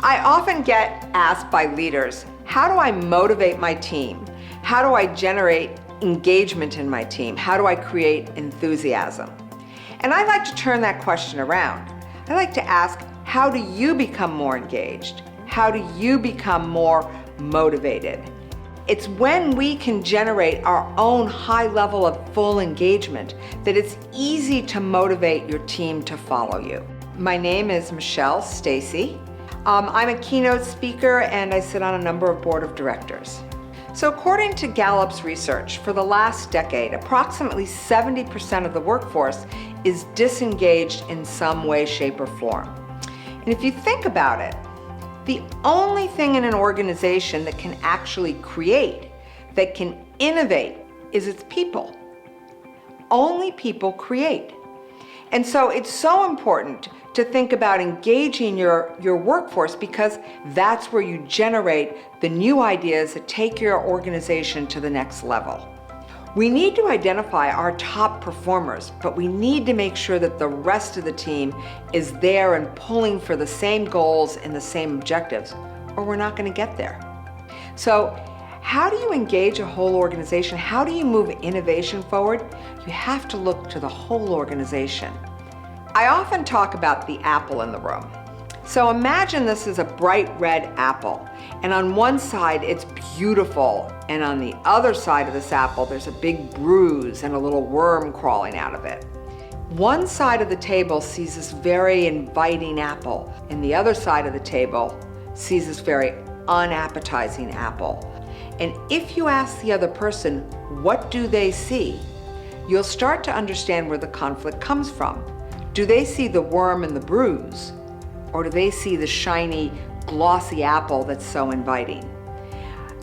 I often get asked by leaders, how do I motivate my team? How do I generate engagement in my team? How do I create enthusiasm? And I like to turn that question around. I like to ask, how do you become more engaged? How do you become more motivated? It's when we can generate our own high level of full engagement that it's easy to motivate your team to follow you. My name is Stacy. I'm a keynote speaker and I sit on a number of board of directors. So according to Gallup's research, for the last decade, approximately 70% of the workforce is disengaged in some way, shape, or form. And if you think about it, the only thing in an organization that can actually create, that can innovate, is its people. Only people create. And so it's so important to think about engaging your workforce, because that's where you generate the new ideas that take your organization to the next level. We need to identify our top performers, but we need to make sure that the rest of the team is there and pulling for the same goals and the same objectives, or we're not going to get there. So how do you engage a whole organization? How do you move innovation forward? You have to look to the whole organization. I often talk about the apple in the room. So imagine this is a bright red apple, and on one side it's beautiful, and on the other side of this apple there's a big bruise and a little worm crawling out of it. One side of the table sees this very inviting apple, and the other side of the table sees this very unappetizing apple. And if you ask the other person, what do they see? You'll start to understand where the conflict comes from. Do they see the worm and the bruise? Or do they see the shiny, glossy apple that's so inviting?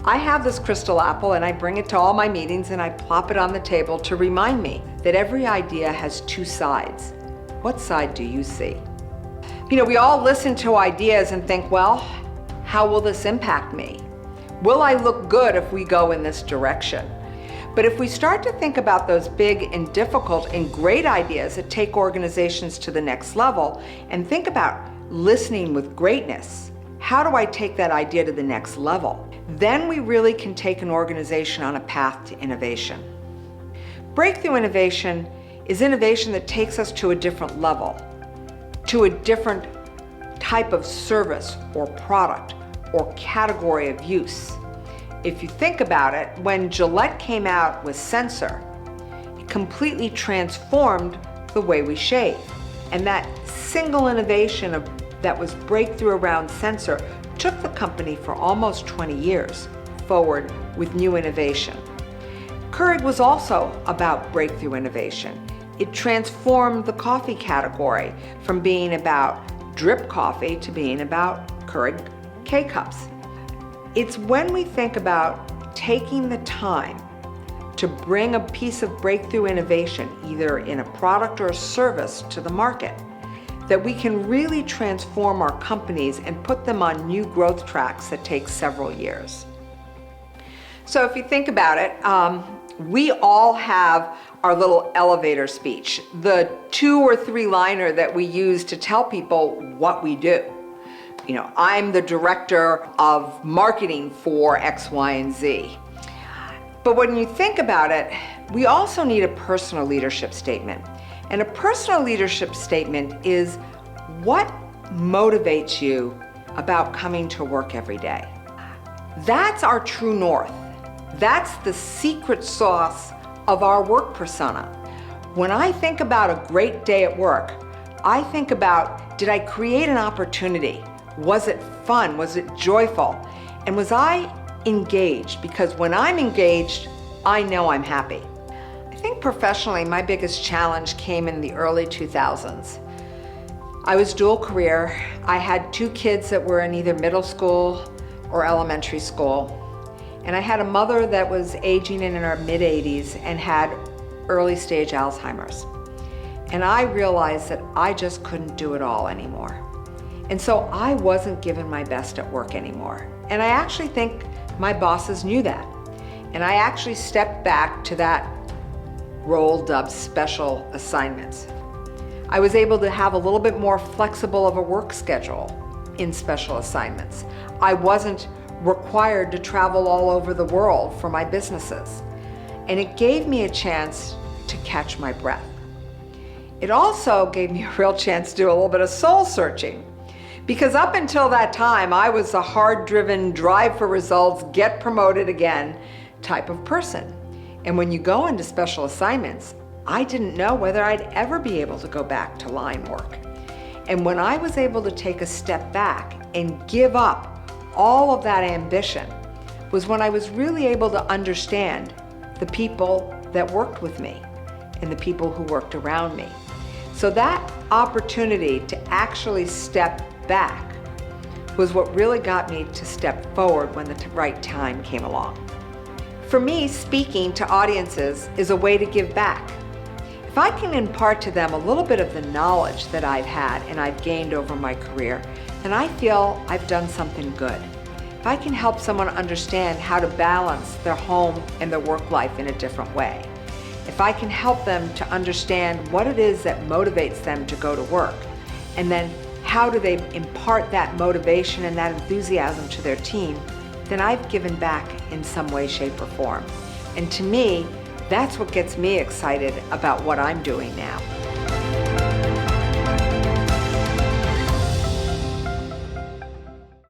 I have this crystal apple and I bring it to all my meetings and I plop it on the table to remind me that every idea has two sides. What side do you see? You know, we all listen to ideas and think, well, how will this impact me? Will I look good if we go in this direction? But if we start to think about those big and difficult and great ideas that take organizations to the next level, and think about listening with greatness, how do I take that idea to the next level? Then we really can take an organization on a path to innovation. Breakthrough innovation is innovation that takes us to a different level, to a different type of service or product or category of use. If you think about it, when Gillette came out with Sensor, it completely transformed the way we shave. And that single innovation that was breakthrough around Sensor took the company for almost 20 years forward with new innovation. Keurig was also about breakthrough innovation. It transformed the coffee category from being about drip coffee to being about Keurig K-Cups. It's when we think about taking the time to bring a piece of breakthrough innovation, either in a product or a service, to the market, that we can really transform our companies and put them on new growth tracks that take several years. So if you think about it, we all have our little elevator speech, the 2 or 3 liner that we use to tell people what we do. You know, I'm the director of marketing for X, Y, and Z. But when you think about it, we also need a personal leadership statement. And a personal leadership statement is what motivates you about coming to work every day. That's our true north. That's the secret sauce of our work persona. When I think about a great day at work, I think about, did I create an opportunity? Was it fun? Was it joyful? And was I engaged? Because when I'm engaged, I know I'm happy. I think professionally, my biggest challenge came in the early 2000s. I was dual career. I had 2 kids that were in either middle school or elementary school. And I had a mother that was aging in her mid-80s and had early stage Alzheimer's. And I realized that I just couldn't do it all anymore. And so I wasn't giving my best at work anymore. And I actually think my bosses knew that. And I actually stepped back to that role dubbed special assignments. I was able to have a little bit more flexible of a work schedule. in special assignments. I wasn't required to travel all over the world for my businesses. And it gave me a chance to catch my breath. It also gave me a real chance to do a little bit of soul searching. Because up until that time, I was a hard-driven, drive for results, get promoted again type of person. And when you go into special assignments, I didn't know whether I'd ever be able to go back to line work. And when I was able to take a step back and give up all of that ambition was when I was really able to understand the people that worked with me and the people who worked around me. So that opportunity to actually step back was what really got me to step forward when the right time came along. For me, speaking to audiences is a way to give back. If I can impart to them a little bit of the knowledge that I've had and I've gained over my career, then I feel I've done something good. If I can help someone understand how to balance their home and their work life in a different way, if I can help them to understand what it is that motivates them to go to work, and then how do they impart that motivation and that enthusiasm to their team, then I've given back in some way, shape, or form. And to me, that's what gets me excited about what I'm doing now.